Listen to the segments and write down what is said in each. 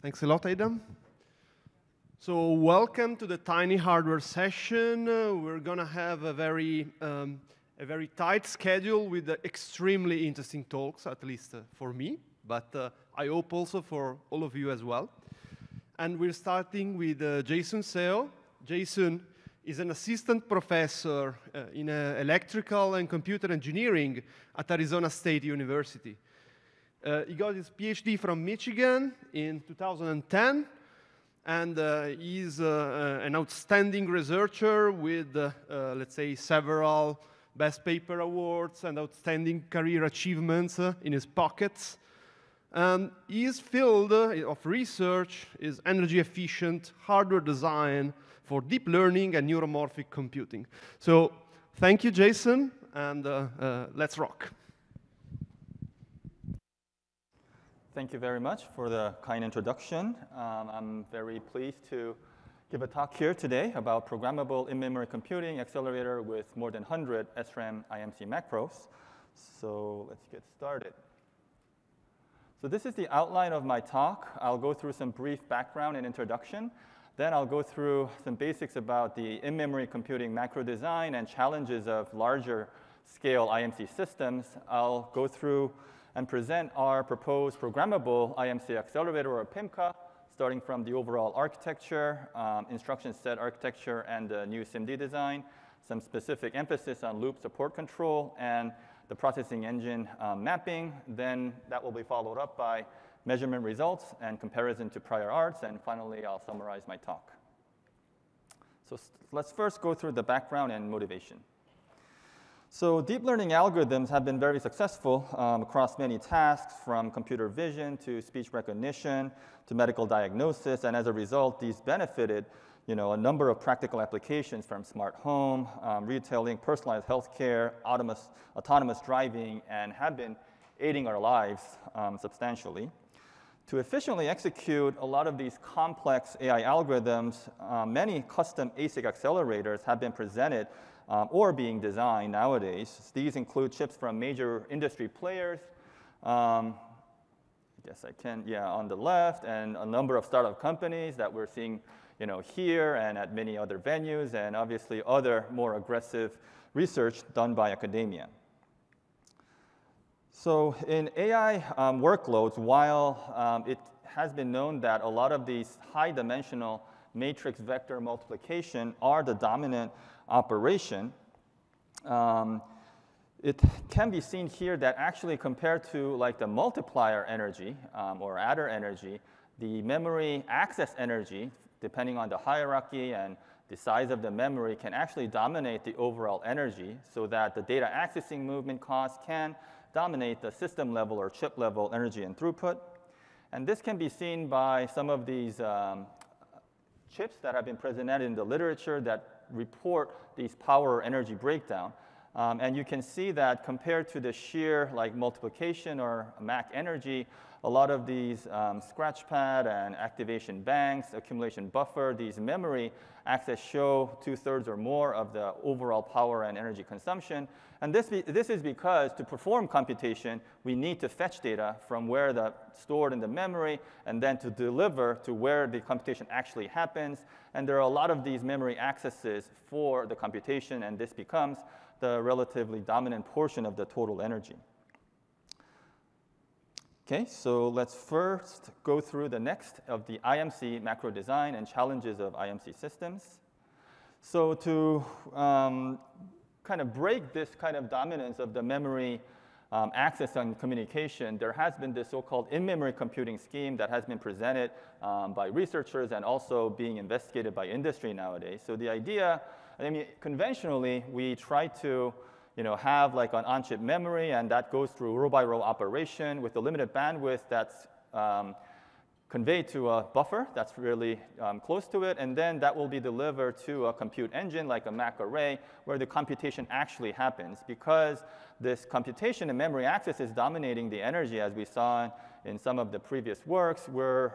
Thanks a lot, Adam. So welcome to the Tiny Hardware session. We're going to have a very tight schedule with extremely interesting talks, at least for me, but I hope also for all of you as well. And we're starting with Jae-Sun Seo. Jae-Sun is an assistant professor in electrical and computer engineering at Arizona State University. He got his PhD from Michigan in 2010, and he's an outstanding researcher with, let's say, several best paper awards and outstanding career achievements in his pockets. His field of research is energy-efficient hardware design for deep learning and neuromorphic computing. So thank you, Jae-Sun, and let's rock. Thank you very much for the kind introduction. I'm very pleased to give a talk here today about programmable in-memory computing accelerator with more than 100 SRAM IMC macros. So let's get started. So this is the outline of my talk. I'll go through some brief background and introduction. Then I'll go through some basics about the in-memory computing macro design and challenges of larger scale IMC systems. I'll go through and present our proposed programmable IMC accelerator, or PIMCA, starting from the overall architecture, instruction set architecture, and the new SIMD design, some specific emphasis on loop support control, and the processing engine mapping. Then that will be followed up by measurement results and comparison to prior arts, and finally, I'll summarize my talk. So let's first go through the background and motivation. So deep learning algorithms have been very successful across many tasks, from computer vision to speech recognition to medical diagnosis, and as a result, these benefited a number of practical applications, from smart home, retailing, personalized healthcare, autonomous driving, and have been aiding our lives substantially. To efficiently execute a lot of these complex AI algorithms, many custom ASIC accelerators have been presented or being designed nowadays. These include chips from major industry players, I guess I can, on the left, and a number of startup companies that we're seeing here and at many other venues, and obviously other more aggressive research done by academia. So in AI workloads, while it has been known that a lot of these high-dimensional matrix vector multiplication are the dominant operation, it can be seen here that actually compared to like the multiplier energy or adder energy, the memory access energy, depending on the hierarchy and the size of the memory, can actually dominate the overall energy, so that the data accessing movement cost can dominate the system level or chip level energy and throughput. And this can be seen by some of these chips that have been presented in the literature that report these power or energy breakdown. And you can see that compared to the sheer multiplication or MAC energy, a lot of these scratch pad and activation banks, accumulation buffer, these memory access show 2/3 or more of the overall power and energy consumption. And this is because to perform computation, we need to fetch data from where that's stored in the memory and then to deliver to where the computation actually happens. And there are a lot of these memory accesses for the computation, and this becomes the relatively dominant portion of the total energy. Okay, so let's first go through the next of the IMC macro design and challenges of IMC systems. So to kind of break this kind of dominance of the memory access and communication, there has been this so-called in-memory computing scheme that has been presented by researchers and also being investigated by industry nowadays. So the idea, conventionally, we try to have like an on-chip memory, and that goes through row-by-row operation with a limited bandwidth that's conveyed to a buffer that's really close to it, and then that will be delivered to a compute engine like a MAC array where the computation actually happens. Because this computation and memory access is dominating the energy, as we saw in some of the previous works, we're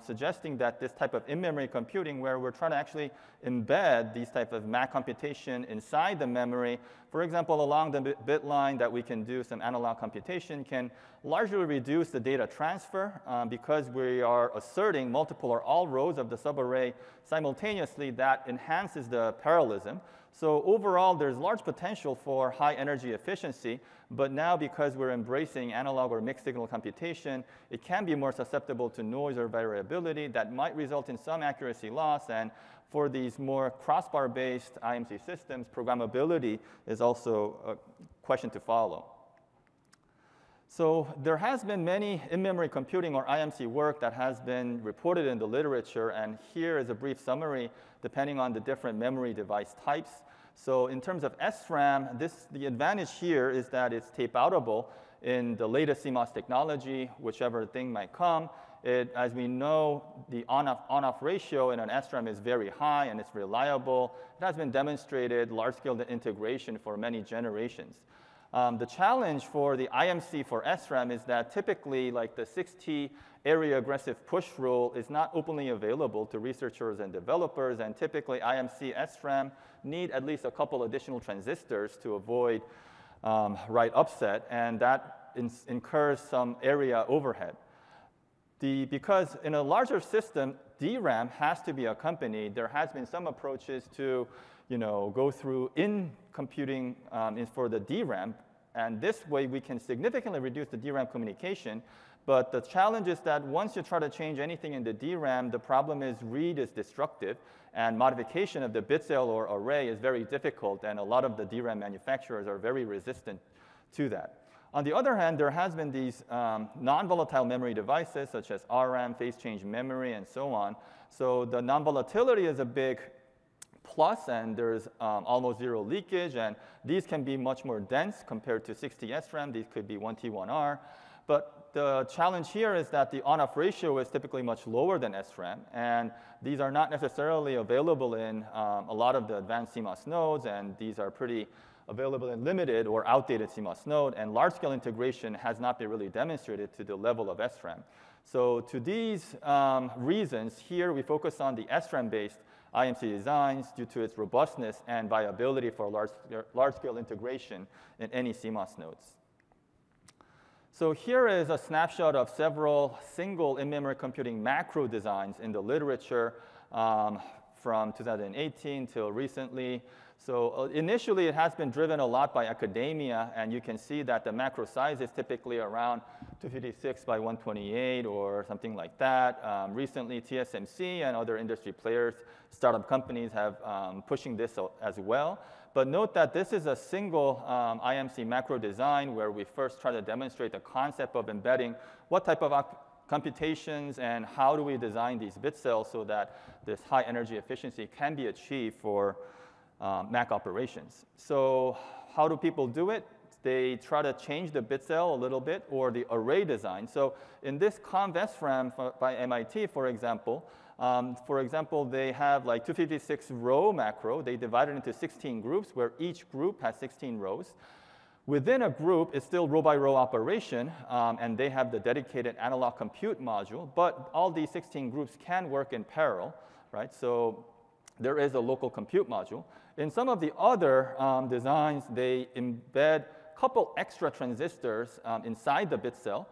suggesting that this type of in-memory computing, where we're trying to actually embed these type of MAC computation inside the memory For example, along the bit line that we can do some analog computation can largely reduce the data transfer because we are asserting multiple or all rows of the subarray simultaneously. That enhances the parallelism. So overall, there's large potential for high energy efficiency. But now, because we're embracing analog or mixed signal computation, it can be more susceptible to noise or variability that might result in some accuracy loss. And for these more crossbar-based IMC systems, programmability is also a question to follow. So there has been many in-memory computing or IMC work that has been reported in the literature. And here is a brief summary depending on the different memory device types. So in terms of SRAM, the advantage here is that it's tape-outable in the latest CMOS technology, whichever thing might come. As we know, the on-off ratio in an SRAM is very high and it's reliable. It has been demonstrated large-scale integration for many generations. The challenge for the IMC for SRAM is that typically, like the 6T area aggressive push rule is not openly available to researchers and developers, and typically IMC SRAM need at least a couple additional transistors to avoid write upset, and that incurs some area overhead. Because in a larger system, DRAM has to be accompanied. There has been some approaches to go through in computing for the DRAM, and this way we can significantly reduce the DRAM communication. But the challenge is that once you try to change anything in the DRAM, the problem is read is destructive, and modification of the bit cell or array is very difficult, and a lot of the DRAM manufacturers are very resistant to that. On the other hand, there has been these non-volatile memory devices, such as RAM, phase change memory, and so on. So the non-volatility is a big plus, and there's almost zero leakage, and these can be much more dense compared to 6T SRAM. These could be 1T, 1R. But the challenge here is that the on-off ratio is typically much lower than SRAM, and these are not necessarily available in a lot of the advanced CMOS nodes, and these are pretty available in limited or outdated CMOS node, and large-scale integration has not been really demonstrated to the level of SRAM. So to these reasons, here we focus on the SRAM-based IMC designs due to its robustness and viability for large-scale integration in any CMOS nodes. So here is a snapshot of several single in-memory computing macro designs in the literature from 2018 till recently. So initially, it has been driven a lot by academia, and you can see that the macro size is typically around 256 by 128 or something like that. Recently, TSMC and other industry players, startup companies have pushing this as well. But note that this is a single IMC macro design where we first try to demonstrate the concept of embedding what type of computations and how do we design these bit cells so that this high energy efficiency can be achieved for Mac operations. So how do people do it? They try to change the bit cell a little bit or the array design. So in this conv SRAM by MIT, for example, they have like 256 row macro. They divide it into 16 groups where each group has 16 rows. Within a group, it's still row by row operation, and they have the dedicated analog compute module. But all these 16 groups can work in parallel, right? So there is a local compute module. In some of the other designs, they embed a couple extra transistors inside the bit cell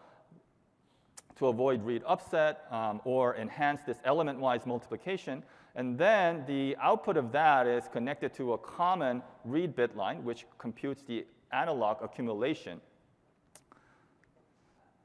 to avoid read upset or enhance this element-wise multiplication. And then the output of that is connected to a common read bit line, which computes the analog accumulation.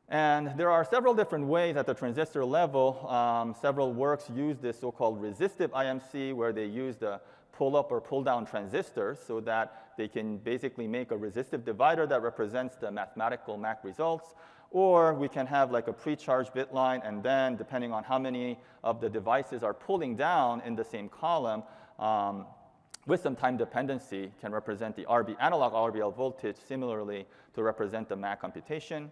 And there are several different ways at the transistor level. Several works use this so-called resistive IMC, where they use the pull-up or pull-down transistors so that they can basically make a resistive divider that represents the mathematical Mac results. Or we can have like a pre-charged bit line, and then depending on how many of the devices are pulling down in the same column, with some time dependency, can represent the analog RBL voltage similarly to represent the Mac computation.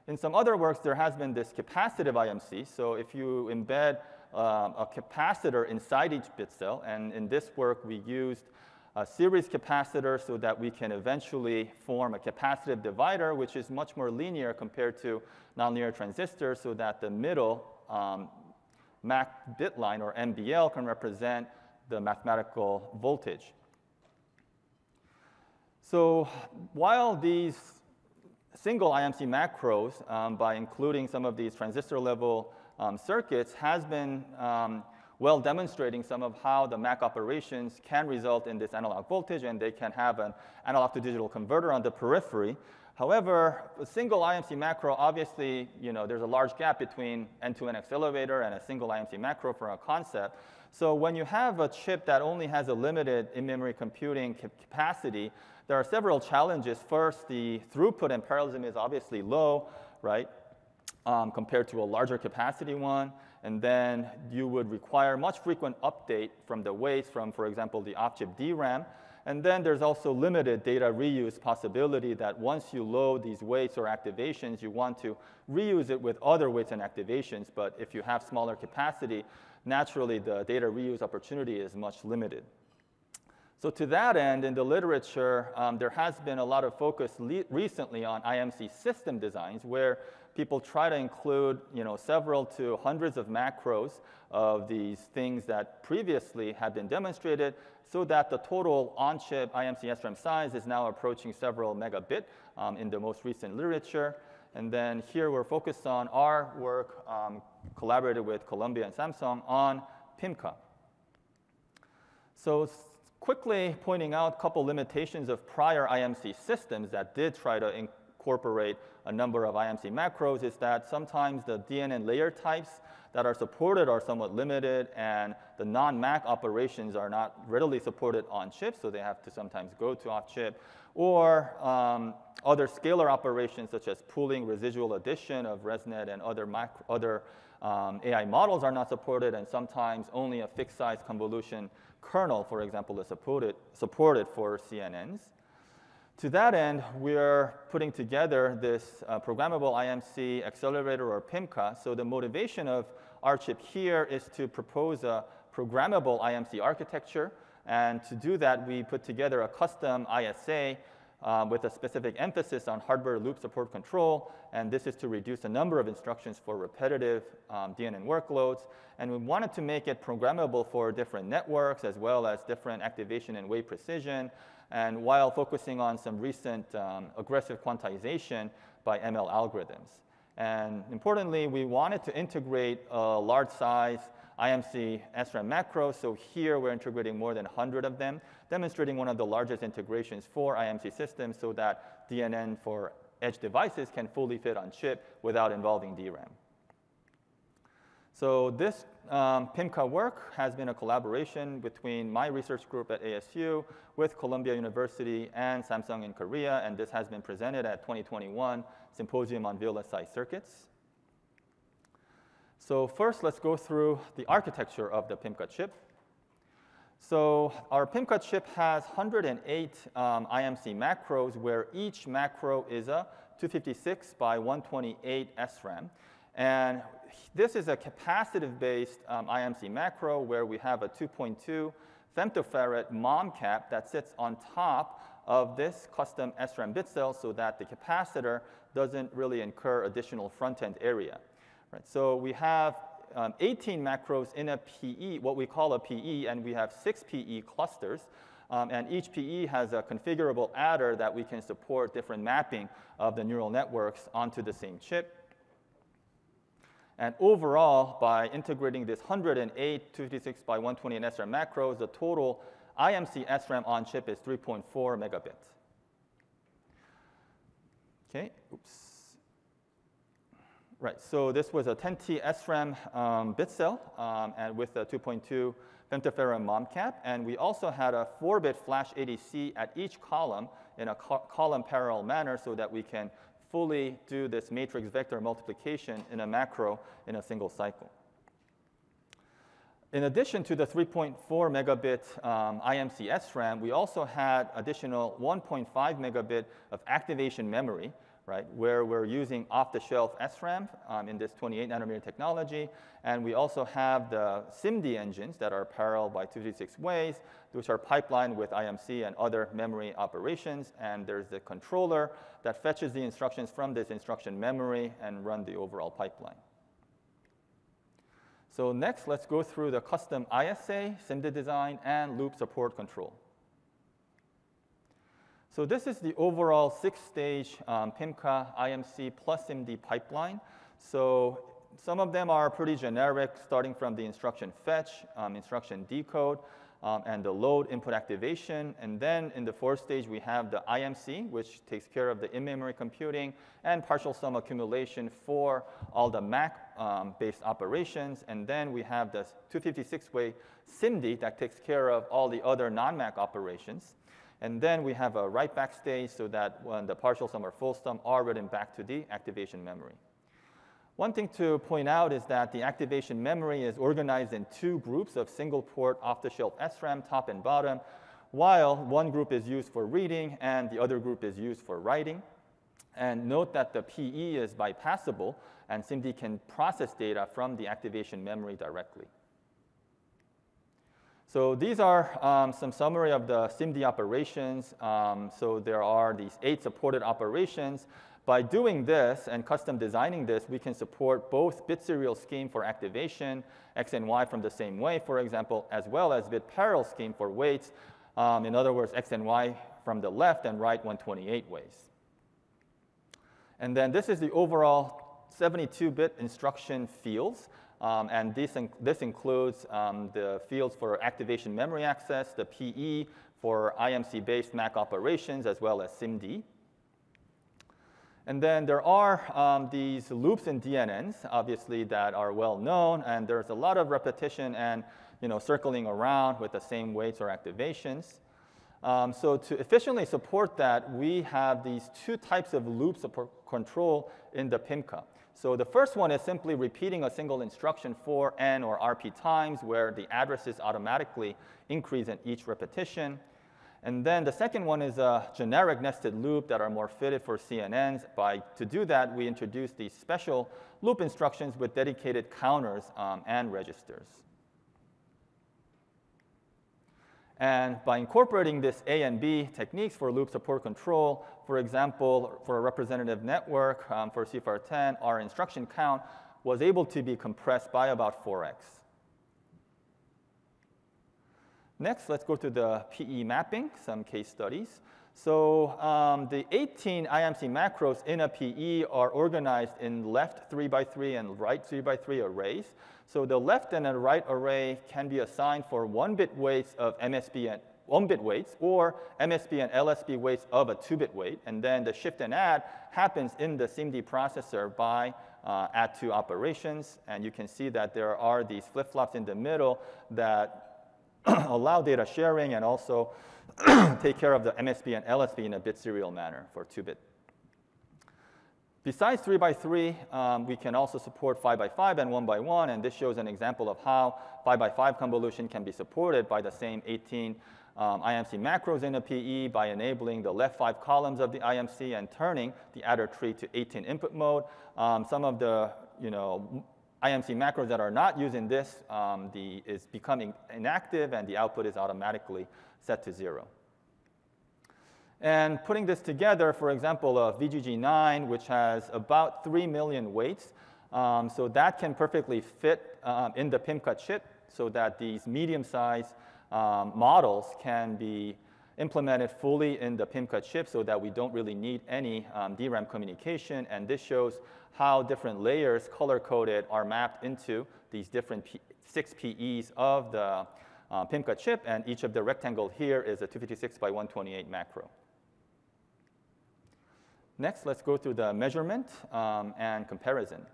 In some other works, there has been this capacitive IMC. So if you embed a capacitor inside each bit cell, and in this work, we used a series capacitor so that we can eventually form a capacitive divider, which is much more linear compared to nonlinear transistors, so that the middle Mac bit line, or MBL, can represent the mathematical voltage. So while these single IMC macros, by including some of these transistor level circuits, has been well demonstrating some of how the Mac operations can result in this analog voltage, and they can have an analog to digital converter on the periphery. However, a single IMC macro, obviously, there's a large gap between end-to-end accelerator and a single IMC macro for a concept. So when you have a chip that only has a limited in-memory computing capacity, there are several challenges. First, the throughput and parallelism is obviously low, right, compared to a larger capacity one. And then you would require much frequent update from the weights from, for example, the off-chip DRAM. And then there's also limited data reuse possibility that once you load these weights or activations, you want to reuse it with other weights and activations. But if you have smaller capacity, naturally the data reuse opportunity is much limited. So to that end, in the literature, there has been a lot of focus recently on IMC system designs where people try to include several to hundreds of macros of these things that previously had been demonstrated so that the total on-chip IMC SRAM size is now approaching several megabit in the most recent literature. And then here we're focused on our work collaborated with Columbia and Samsung on PIMCA. So quickly pointing out a couple limitations of prior IMC systems that did try to incorporate a number of IMC macros is that sometimes the DNN layer types that are supported are somewhat limited, and the non-Mac operations are not readily supported on chip, so they have to sometimes go to off-chip. Or other scalar operations such as pooling, residual addition of ResNet and other AI models are not supported, and sometimes only a fixed size convolution kernel, for example, is supported for CNNs. To that end, we're putting together this programmable IMC accelerator, or PIMCA. So the motivation of our chip here is to propose a programmable IMC architecture. And to do that, we put together a custom ISA with a specific emphasis on hardware loop support control. And this is to reduce the number of instructions for repetitive DNN workloads. And we wanted to make it programmable for different networks as well as different activation and weight precision, and while focusing on some recent aggressive quantization by ML algorithms. And importantly, we wanted to integrate a large size IMC SRAM macro. So here we're integrating more than 100 of them, demonstrating one of the largest integrations for IMC systems so that DNN for edge devices can fully fit on chip without involving DRAM. So this PIMCA work has been a collaboration between my research group at ASU with Columbia University and Samsung in Korea, and this has been presented at 2021 Symposium on VLSI Circuits. So first, let's go through the architecture of the PIMCA chip. So our PIMCA chip has 108 IMC macros, where each macro is a 256 by 128 SRAM. And this is a capacitive-based IMC macro where we have a 2.2 femtofarad mom cap that sits on top of this custom SRAM bit cell so that the capacitor doesn't really incur additional front-end area. Right, so we have 18 macros in a PE, what we call a PE, and we have 6 PE clusters. And each PE has a configurable adder that we can support different mapping of the neural networks onto the same chip. And overall, by integrating this 108 256 by 128 SRAM macros, the total IMC SRAM on chip is 3.4 megabits. Okay, oops. Right, so this was a 10T SRAM bit cell and with a 2.2 femtofarad mom cap. And we also had a 4-bit flash ADC at each column in a column parallel manner so that we can fully do this matrix vector multiplication in a macro in a single cycle. In addition to the 3.4 megabit IMC SRAM, we also had additional 1.5 megabit of activation memory, right, where we're using off-the-shelf SRAM in this 28 nanometer technology. And we also have the SIMD engines that are parallel by 256 ways, which are pipelined with IMC and other memory operations. And there's the controller that fetches the instructions from this instruction memory and run the overall pipeline. So next, let's go through the custom ISA, SIMD design, and loop support control. So this is the overall 6-stage PIMCA IMC plus SIMD pipeline. So some of them are pretty generic, starting from the instruction fetch, instruction decode, and the load input activation. And then in the 4th stage, we have the IMC, which takes care of the in-memory computing and partial sum accumulation for all the Mac-based operations. And then we have the 256-way SIMD that takes care of all the other non-Mac operations. And then we have a write-back stage so that when the partial sum or full sum are written back to the activation memory. One thing to point out is that the activation memory is organized in 2 groups of single-port off-the-shelf SRAM, top and bottom, while one group is used for reading and the other group is used for writing. And note that the PE is bypassable, and SIMD can process data from the activation memory directly. So these are some summary of the SIMD operations. So there are these 8 supported operations. By doing this and custom designing this, we can support both bit serial scheme for activation, X and Y from the same way, for example, as well as bit parallel scheme for weights. In other words, X and Y from the left and right 128 ways. And then this is the overall 72-bit instruction fields. And this includes the fields for activation memory access, the PE for IMC-based Mac operations, as well as SIMD. And then there are these loops and DNNs, obviously, that are well known, and there's a lot of repetition and circling around with the same weights or activations. So to efficiently support that, we have these 2 types of loops of control in the PIMCA. So the first one is simply repeating a single instruction for n or rp times, where the addresses automatically increase in each repetition. And then the second one is a generic nested loop that are more fitted for CNNs. To do that, we introduce these special loop instructions with dedicated counters and registers. And by incorporating this A and B techniques for loop support control, for example, for a representative network for CFR10, our instruction count was able to be compressed by about 4x. Next, let's go to the PE mapping, some case studies. So the 18 IMC macros in a PE are organized in left 3x3 and right 3x3 arrays. So the left and the right array can be assigned for 1-bit weights of MSB and 1-bit weights, or MSB and LSB weights of a 2-bit weight. And then the shift and add happens in the SIMD processor by add-to operations. And you can see that there are these flip-flops in the middle that allow data sharing and also take care of the MSB and LSB in a bit serial manner for 2-bit. Besides 3x3, we can also support 5x5 and 1x1, and this shows an example of how 5x5 convolution can be supported by the same 18 IMC macros in a PE by enabling the left 5 columns of the IMC and turning the adder tree to 18 input mode. Some of the IMC macros that are not using this is becoming inactive, and the output is automatically set to 0. And putting this together, for example, a VGG9, which has about 3 million weights, so that can perfectly fit in the PIMCA chip so that these medium-sized models can be implemented fully in the PIMCA chip so that we don't really need any DRAM communication. And this shows how different layers, color-coded, are mapped into these different 6 PEs of the PIMCA chip. And each of the rectangle here is a 256 by 128 macro. Next, let's go through the measurement and comparison.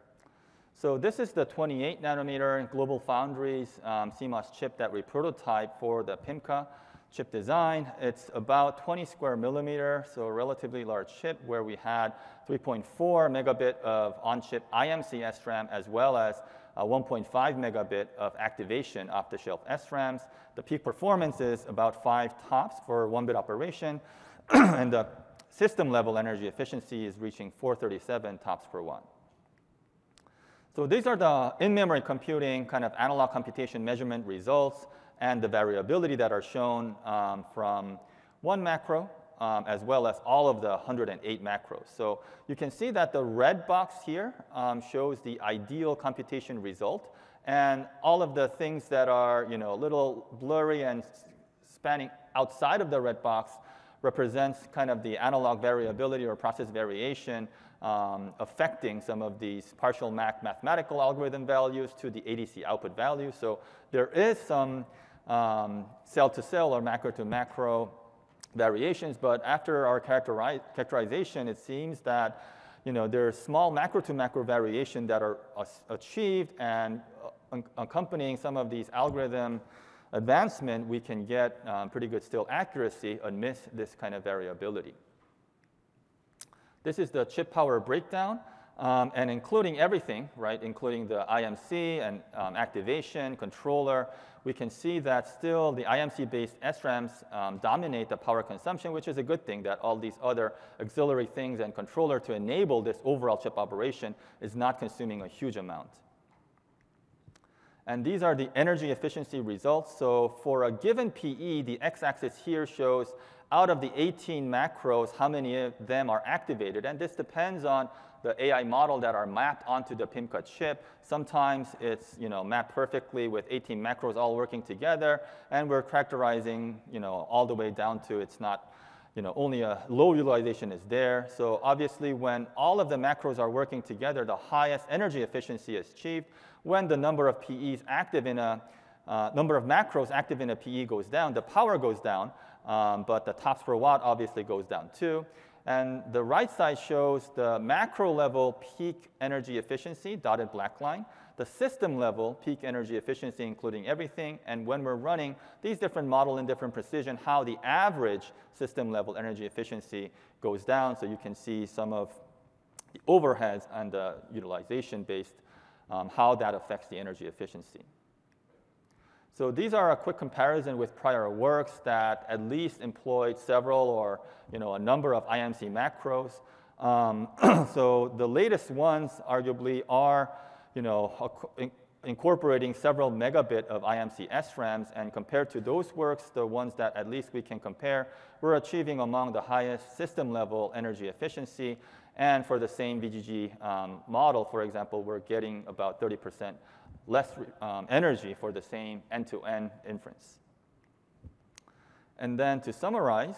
So this is the 28 nanometer Global Foundries CMOS chip that we prototyped for the PIMCA chip design. It's about 20 square millimeter, so a relatively large chip where we had 3.4 megabit of on-chip IMC SRAM as well as 1.5 megabit of activation off-the-shelf SRAMs. The peak performance is about 5 TOPS for 1-bit operation, and the system level energy efficiency is reaching 437 TOPS per watt. So these are the in-memory computing kind of analog computation measurement results and the variability that are shown from one macro as well as all of the 108 macros. So you can see that the red box here shows the ideal computation result, and all of the things that are a little blurry and spanning outside of the red box represents kind of the analog variability or process variation affecting some of these partial mathematical algorithm values to the ADC output value. So there is some cell-to-cell or macro-to-macro variations, but after our characterization, it seems that there's small macro-to-macro variation that are achieved, and accompanying some of these algorithm advancement, we can get pretty good still accuracy amidst this kind of variability. This is the chip power breakdown, and including everything, right, including the IMC and activation, controller, we can see that still the IMC-based SRAMs dominate the power consumption, which is a good thing, that all these other auxiliary things and controller to enable this overall chip operation is not consuming a huge amount. And these are the energy efficiency results. So for a given PE, the x-axis here shows out of the 18 macros, how many of them are activated. And this depends on the AI model that are mapped onto the PIMCA chip. Sometimes it's mapped perfectly with 18 macros all working together, and we're characterizing all the way down to it's not, only a low utilization is there. So obviously, when all of the macros are working together, the highest energy efficiency is achieved. When the number of PEs active in a number of macros active in a PE goes down, the power goes down, but the TOPS per watt obviously goes down too. And the right side shows the macro level peak energy efficiency, dotted black line, the system level peak energy efficiency, including everything, and when we're running these different models in different precision, how the average system level energy efficiency goes down. So you can see some of the overheads and the utilization based, how that affects the energy efficiency. So these are a quick comparison with prior works that at least employed several or a number of IMC macros. So the latest ones arguably are incorporating several megabit of IMC SRAMs, and compared to those works, the ones that at least we can compare, we're achieving among the highest system level energy efficiency. And for the same VGG model, for example, we're getting about 30% less energy for the same end-to-end inference. And then to summarize,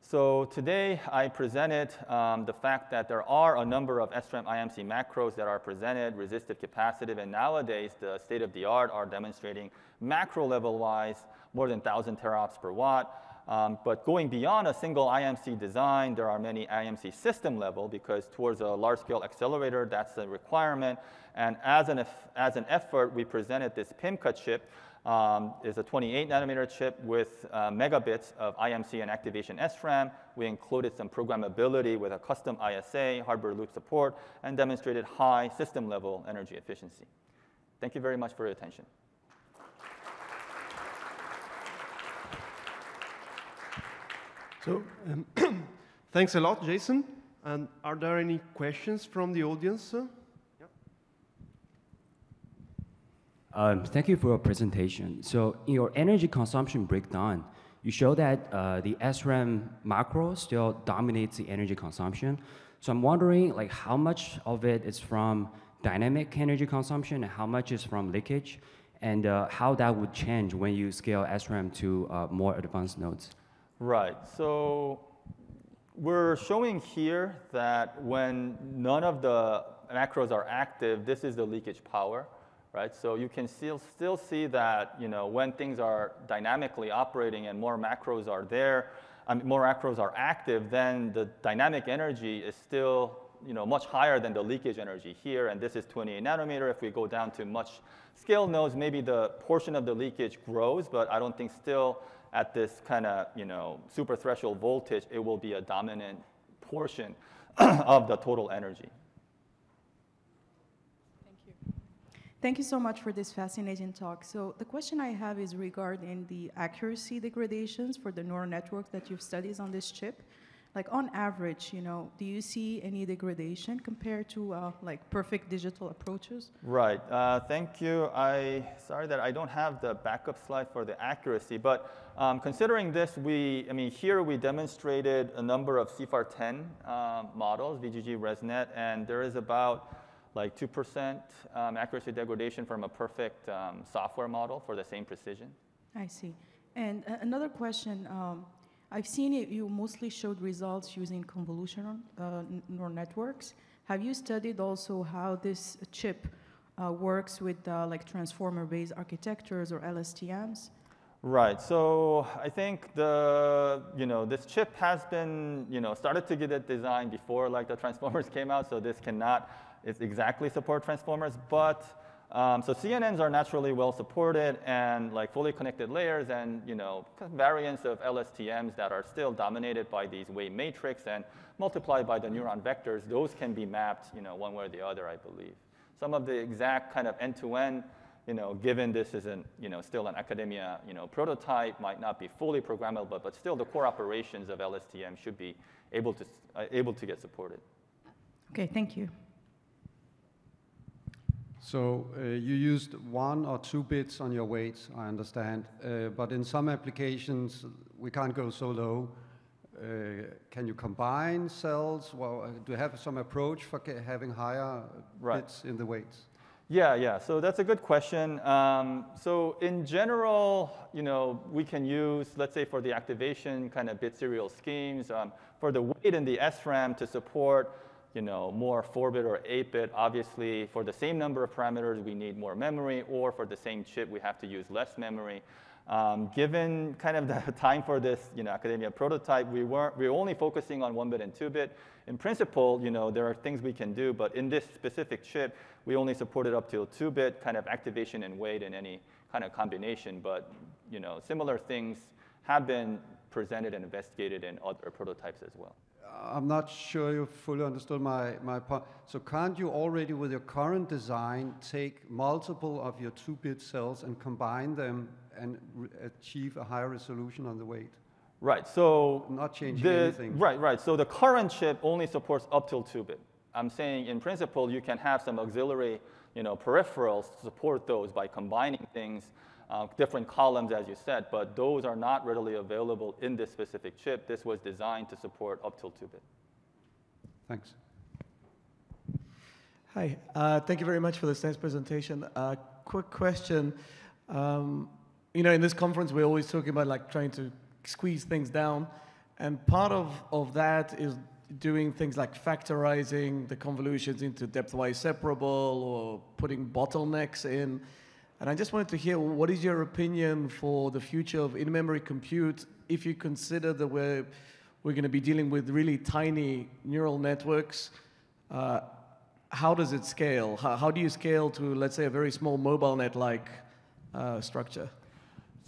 so today I presented the fact that there are a number of SRAM IMC macros that are presented, resistive, capacitive, and nowadays the state-of-the-art are demonstrating macro level-wise more than 1,000 teraops per watt. But going beyond a single IMC design, there are many IMC system level, because towards a large-scale accelerator, that's a requirement. And as an effort, we presented this PIMCA chip. Is a 28 nanometer chip with megabits of IMC and activation SRAM. We included some programmability with a custom ISA, hardware loop support, and demonstrated high system level energy efficiency. Thank you very much for your attention. So thanks a lot, Jae-Sun. And are there any questions from the audience? Thank you for your presentation. So in your energy consumption breakdown, you show that the SRAM macro still dominates the energy consumption. So I'm wondering, like, how much of it is from dynamic energy consumption and how much is from leakage, and how that would change when you scale SRAM to more advanced nodes? Right. So we're showing here that when none of the macros are active, this is the leakage power. Right? So you can still see that when things are dynamically operating and more macros are there, more macros are active, then the dynamic energy is still much higher than the leakage energy here. And this is 28 nanometer. If we go down to much scale nodes, maybe the portion of the leakage grows, but I don't think still at this kind of super threshold voltage, it will be a dominant portion of the total energy. Thank you so much for this fascinating talk. So the question I have is regarding the accuracy degradations for the neural networks that you've studied on this chip. Like on average, do you see any degradation compared to like perfect digital approaches? Right. Thank you. Sorry that I don't have the backup slide for the accuracy, but considering this, here we demonstrated a number of CFAR10 models, VGG ResNet, and there is about like 2% accuracy degradation from a perfect software model for the same precision. I see. And another question, I've seen it, you mostly showed results using convolutional neural networks. Have you studied also how this chip works with like transformer-based architectures or LSTMs? Right. So I think this chip has been started to get it designed before like the transformers came out. So this cannot exactly support transformers, but so DNNs are naturally well supported and like fully connected layers and variants of LSTMs that are still dominated by these wave matrix and multiplied by the neuron vectors. Those can be mapped one way or the other, I believe. Some of the exact kind of end-to-end, given this isn't still an academia prototype, might not be fully programmable, but still the core operations of LSTM should be able to get supported. Okay, thank you. So you used 1 or 2 bits on your weights, I understand, but in some applications we can't go so low. Can you combine cells? Well, do you have some approach for having higher bits in the weights? Yeah. So that's a good question. So in general, we can use, let's say, for the activation kind of bit serial schemes, for the weight in the SRAM to support more 4-bit or 8-bit. Obviously, for the same number of parameters, we need more memory, or for the same chip, we have to use less memory. Given kind of the time for this academia prototype, we're only focusing on 1-bit and 2-bit. In principle, there are things we can do, but in this specific chip, we only supported up to 2-bit kind of activation and weight in any kind of combination. But similar things have been presented and investigated in other prototypes as well. I'm not sure you fully understood my point. So can't you already, with your current design, take multiple of your 2-bit cells and combine them and achieve a higher resolution on the weight? Right. So not changing anything. Right. So the current chip only supports up till 2-bit. I'm saying, in principle, you can have some auxiliary, peripherals to support those by combining things, different columns, as you said, but those are not readily available in this specific chip. This was designed to support up till 2-bit. Thanks. Hi. Thank you very much for this nice presentation. Quick question. In this conference, we're always talking about like trying to squeeze things down, and part of that is doing things like factorizing the convolutions into depth-wise separable or putting bottlenecks in. And I just wanted to hear, what is your opinion for the future of in-memory compute if you consider that we're going to be dealing with really tiny neural networks? How does it scale? How do you scale to, let's say, a very small mobile net-like structure?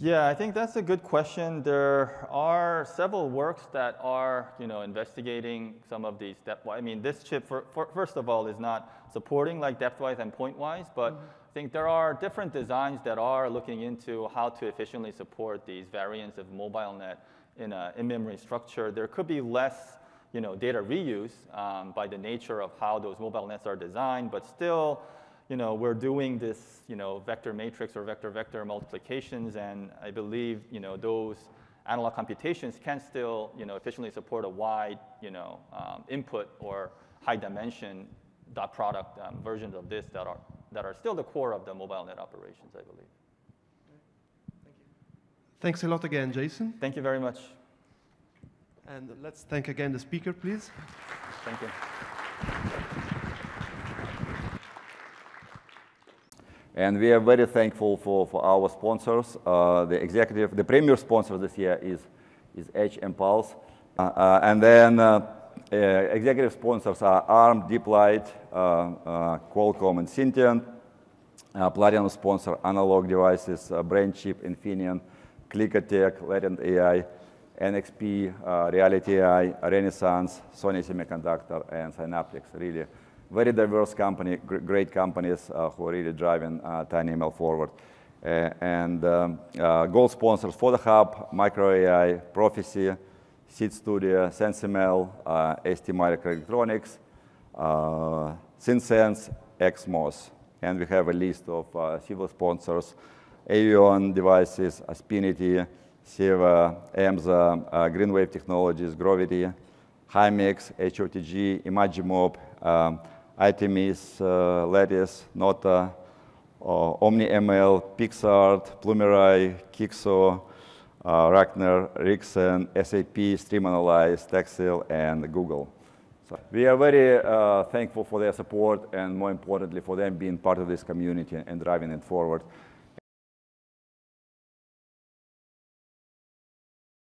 Yeah, I think that's a good question. There are several works that are, investigating some of these depth-wise. I mean, this chip, first of all, is not supporting like depth-wise and point-wise, but I think there are different designs that are looking into how to efficiently support these variants of mobile net in an in-memory structure. There could be less, data reuse by the nature of how those mobile nets are designed, but still, we're doing this, vector matrix or vector-vector multiplications, and I believe, those analog computations can still, efficiently support a wide, input or high-dimension dot product versions of this that are still the core of the mobile net operations, I believe. Thank you. Thanks a lot again, Jae-Sun. Thank you very much. And let's thank again the speaker, please. Thank you. And we are very thankful for our sponsors. The premier sponsor this year is Edge and Pulse. And then executive sponsors are ARM, DeepLight, Qualcomm, and Syntiant. Platinum sponsor, Analog Devices, BrainChip, Infineon, Clickertech, Latent AI, NXP, Reality AI, Renaissance, Sony Semiconductor, and Synaptics. Really very diverse company, great companies who are really driving tinyML forward. And gold sponsors for the Hub, Micro AI, Prophecy, Seed Studio, SenseML, ST Microelectronics, SynSense, XMOS. And we have a list of silver sponsors: Avion Devices, Aspinity, Seva, EMSA, Greenwave Technologies, Grovity, Hymix, HOTG, Imagimob, ITMIS, Lattice, Nota, OmniML, PixArt, Plumerai, Kixo, Ragnar, Rickson, SAP, Stream Analyze, Texel, and Google. So we are very thankful for their support, and more importantly, for them being part of this community and driving it forward.